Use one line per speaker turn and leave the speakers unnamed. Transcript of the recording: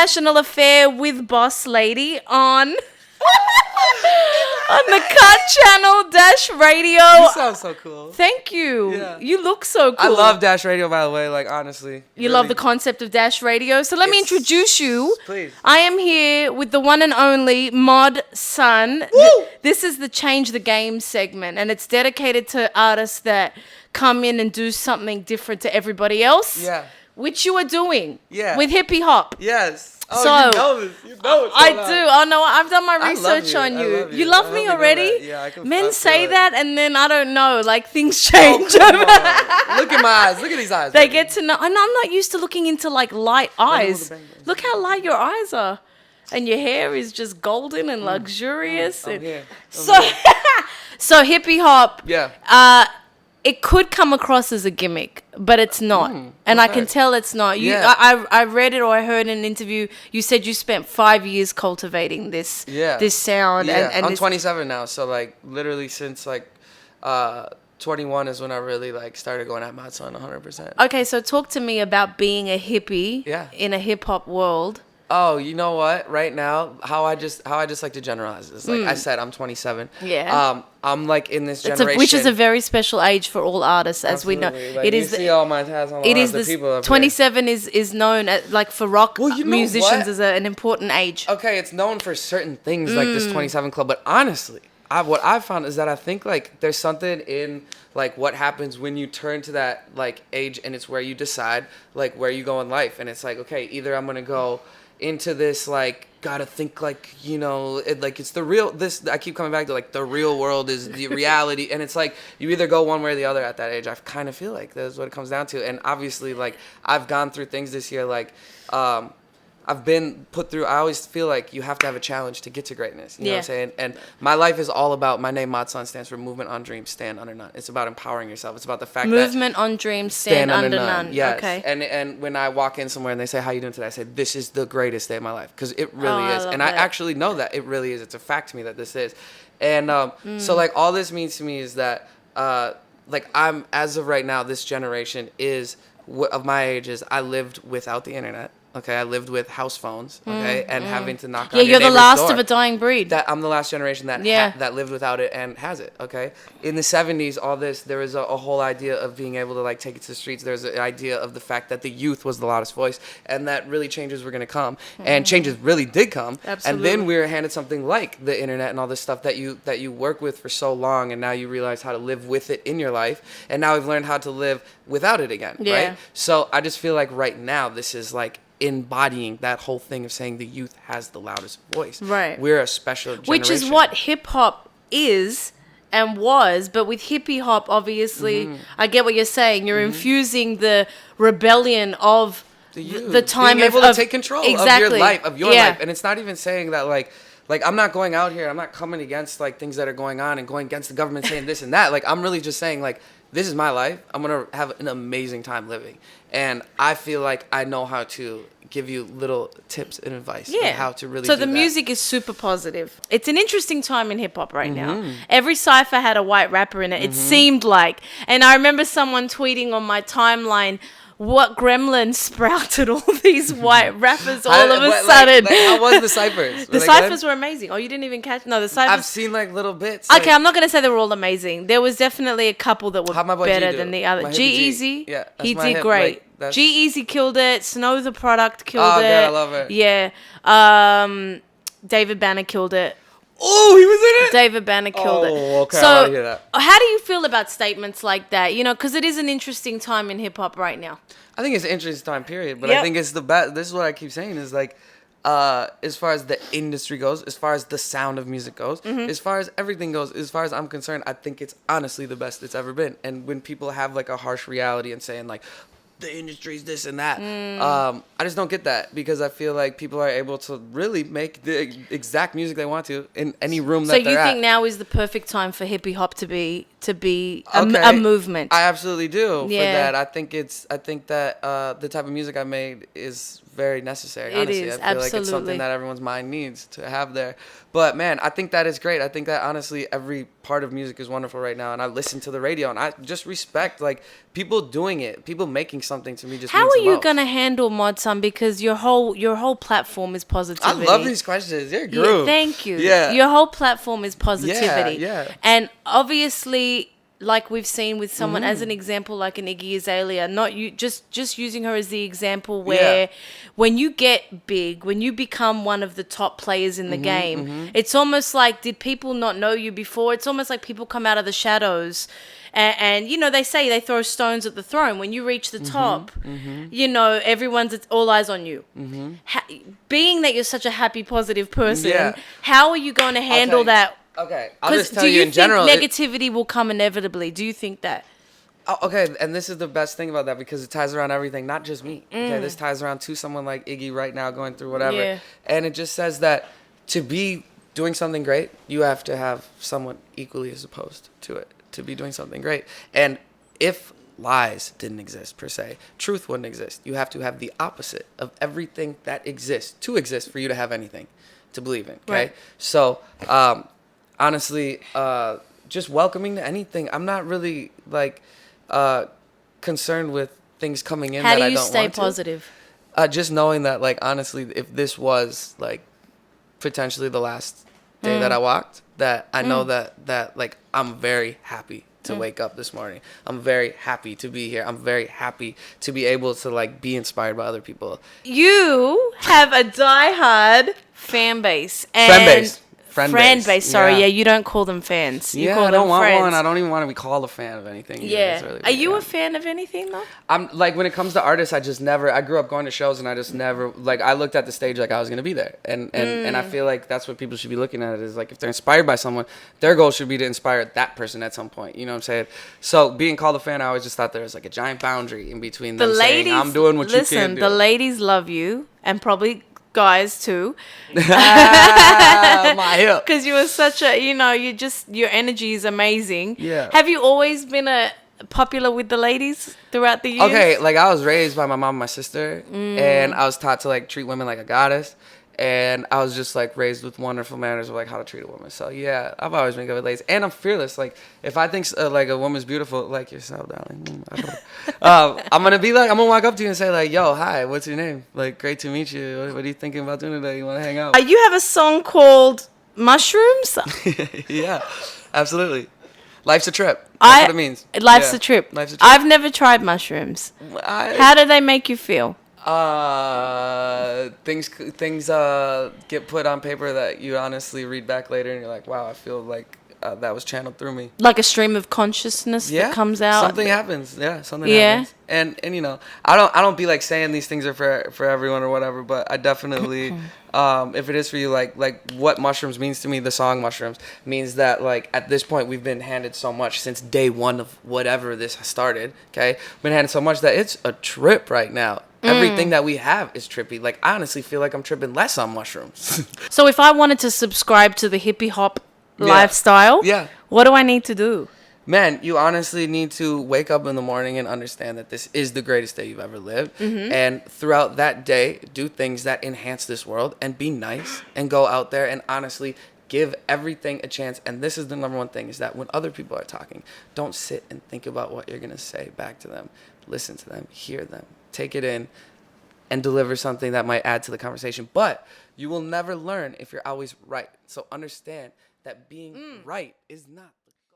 International Affair with Boss Lady on the Cut Channel Dash Radio.
You sound so cool.
Thank you.
Yeah.
You look so cool.
I love Dash Radio, by the way. Like, honestly.
You love the concept of Dash Radio. So let me introduce you.
Please.
I am here with the one and only Mod Sun. This is the Change the Game segment, and it's dedicated to artists that come in and do something different to everybody else.
Yeah.
Which you are doing.
Yeah.
With Hippy Hop.
Yes. Oh,
So,
you know this. You know it's
I do. Oh no, I've done my
I love
research
you.
on
I
you.
love
You
you.
love
I
me
hope you know
already?
that. Yeah, I can- I
Men
feel
say
it.
that, and then I don't know. Like things change.
Come on. Look at my eyes. Look at these eyes.
They
baby.
get to know. And I'm not used to looking into like light eyes.
bang, bang.
Look how light your eyes are, and your hair is just golden and luxurious.
I'm
and
here.
so Hippy Hop.
Yeah.
It could come across as a gimmick, but it's not, and I can tell it's not. You,
Yeah.
I read it or I heard in an interview. You said you spent 5 years cultivating this sound.
Yeah.
And
I'm
this,
27 now, so like literally since like 21 is when I really like started going at my son 100%.
Okay, so talk to me about being a hippie in a hip hop world.
Oh, you know what? Right now, how I just like to generalize this. Like I said, I'm 27.
Yeah.
I'm like in this generation,
Which is a very special age for all artists, as we know.
Absolutely. Like,
It
you
is.
see all my tats on
It
the
is
the
this.
people up
27 is known as, like, for rock
Well, you know
musicians
what?
as an important age.
Okay, it's known for certain things like this 27 Club, but honestly, what I've found is that I think like there's something in like what happens when you turn to that like age, and it's where you decide like where you go in life, and it's like, okay, either I'm gonna go into this like gotta think like, you know, like it's the real, this I keep coming back to like the real world is the reality, and it's like you either go one way or the other at that age. I kind of feel like that's what it comes down to. And obviously like I've gone through things this year, like I've been put through, I always feel like you have to have a challenge to get to greatness. You know what I'm saying? And my life is all about, my name Mod Sun stands for Movement on Dreams, Stand Under None. It's about empowering yourself. It's about the fact that
Movement on Dreams, Stand Under None.
Yes.
Okay.
And when I walk in somewhere and they say, how you doing today? I say, this is the greatest day of my life. Because it really
I
is.
love
And
that.
I actually know that it really is. It's a fact to me that this is. And so like all this means to me is that like I'm, as of right now, this generation is, of my age is, I lived without the internet. Okay, I lived with house phones, okay, and having to knock on your
you're the
neighbor's
last
door.
of a dying breed.
That I'm the last generation that that lived without it and has it. Okay, in the 70s, all this, there was a whole idea of being able to like take it to the streets. There's an idea of the fact that the youth was the loudest voice, and that really changes were gonna come, and changes really did come.
Absolutely.
And then we were handed something like the internet and all this stuff that you work with for so long, and now you realize how to live with it in your life, and now we've learned how to live without it again.
Yeah.
Right. So I just feel like right now this is like embodying that whole thing of saying the youth has the loudest voice.
Right.
We're a special generation.
Which is what hip hop is and was, but with hippie hop, obviously, I get what you're saying. You're infusing the rebellion of the time
being able
of
to take control
exactly.
of your life. And it's not even saying that like I'm not going out here, I'm not coming against like things that are going on and going against the government saying this and that. Like I'm really just saying like this is my life. I'm gonna have an amazing time living, and I feel like I know how to give you little tips and advice on how to really.
So
do
the
that.
music is super positive. It's an interesting time in hip hop right now. Every cipher had a white rapper in it. It seemed like, and I remember someone tweeting on my timeline, what gremlin sprouted all these white rappers all of a sudden?
Like, how was the ciphers?
The ciphers were amazing. Oh, you didn't even catch? No, the ciphers.
I've seen like little bits.
Okay, I'm not going to say they were all amazing. There was definitely a couple that were
How'd my boy
better
G do?
than the other.
My hippie G.
G-Eazy,
Yeah, that's
he
my
did
hip,
great.
like, that's-
G-Eazy killed it. Snow the Product killed
Oh,
it.
God, I love it.
Yeah. David Banner killed it.
Oh, he was in it.
David Banner killed it.
Oh, okay.
So,
I want to hear that.
how do you feel about statements like that? You know, because it is an interesting time in hip hop right now.
I think it's an interesting time period, but
Yep.
I think it's the best. This is what I keep saying is like, as far as the industry goes, as far as the sound of music goes, as far as everything goes, as far as I'm concerned, I think it's honestly the best it's ever been. And when people have like a harsh reality and saying like, the industry's this and that, I just don't get that, because I feel like people are able to really make the exact music they want to in any room that
So
they're
you
at.
think now is the perfect time for hippie hop to to be a movement.
I absolutely do
Yeah.
for that. I think that the type of music I made is very necessary.
It
Honestly,
is,
I feel like it's
absolutely.
something that everyone's mind needs to have there. But man, I think that is great. I think that honestly, every part of music is wonderful right now, and I listen to the radio, and I just respect like people doing it, people making something to me. Just
How
means
are
the
you
most.
gonna handle Mod Sun, because your whole platform is
I
positivity.
love these questions. You're a
Yeah,
groove.
thank you.
Yeah.
Your whole platform is positivity.
Yeah.
And obviously, like we've seen with someone as
Mm-hmm.
an example, like an Iggy Azalea, not you, just using her as the example where when you get big, when you become one of the top players in the game, it's almost like, did people not know you before? It's almost like people come out of the shadows. And you know, they say they throw stones at the throne. When you reach the top, you know, it's all eyes on you. Being that you're such a happy, positive person, how are you going to handle that?
Okay, I'll
Because
just tell you in general.
do you think negativity will come inevitably? Do you think that?
Okay, and this is the best thing about that, because it ties around everything, not just me. Okay, this ties around to someone like Iggy right now going through whatever.
Yeah.
And it just says that to be doing something great, you have to have someone equally as opposed to it to be doing something great. And if lies didn't exist per se, truth wouldn't exist. You have to have the opposite of everything that exists to exist for you to have anything to believe in. Okay,
Right.
So honestly, just welcoming to anything. I'm not really like concerned with things coming in
How
that
do
I
you
don't
stay
want to.
positive?
Just knowing that, like, honestly, if this was like potentially the last day that I walked, that I know that like I'm very happy to wake up this morning. I'm very happy to be here. I'm very happy to be able to like be inspired by other people.
You have a diehard fan base. And
Friend base.
Sorry,
Yeah.
yeah, you don't call them fans. You call
I don't
them
want
friends.
one. I don't even want to be called a fan of anything. either.
Yeah.
It's really
Are you
weird.
a fan of anything though?
I'm like, when it comes to artists, I grew up going to shows, and I just never, like, I looked at the stage like I was going to be there. And I feel like that's what people should be looking at, is like, if they're inspired by someone, their goal should be to inspire that person at some point. You know what I'm saying? So being called a fan, I always just thought there was like a giant boundary in between them saying, I'm doing what you can't do.
The ladies love you, and probably guys too.
My hip.
Because you were such a, your energy is amazing.
Yeah.
Have you always been popular with the ladies throughout the years?
Okay, like, I was raised by my mom and my sister, and I was taught to like treat women like a goddess, and I was just like raised with wonderful manners of like how to treat a woman. So yeah, I've always been good with ladies, and I'm fearless. Like, if I think like a woman's beautiful, like yourself, darling, I'm gonna walk up to you and say like, yo, hi, what's your name? Like, great to meet you. What are you thinking about doing today? You want to hang out?
You have a song called Mushrooms?
Yeah, absolutely. Life's a trip. That's what it means.
Life's a trip.
Life's a trip.
I've never tried mushrooms. How do they make you feel?
Things get put on paper that you honestly read back later, and you're like, wow, I feel like that was channeled through me.
Like a stream of consciousness that comes out.
Something happens. Yeah, something happens. And you know, I don't be like saying these things are for everyone or whatever, but I definitely if it is for you, like what Mushrooms means to me, the song Mushrooms means that like at this point we've been handed so much since day one of whatever this started. Okay, been handed so much that it's a trip right now. Everything that we have is trippy. Like, I honestly feel like I'm tripping less on mushrooms.
So if I wanted to subscribe to the Hippy Hop lifestyle, what do I need to do?
Man, you honestly need to wake up in the morning and understand that this is the greatest day you've ever lived. And throughout that day, do things that enhance this world and be nice and go out there and honestly give everything a chance. And this is the number one thing, is that when other people are talking, don't sit and think about what you're going to say back to them. Listen to them, hear them, take it in, and deliver something that might add to the conversation. But you will never learn if you're always right. So understand that being right is not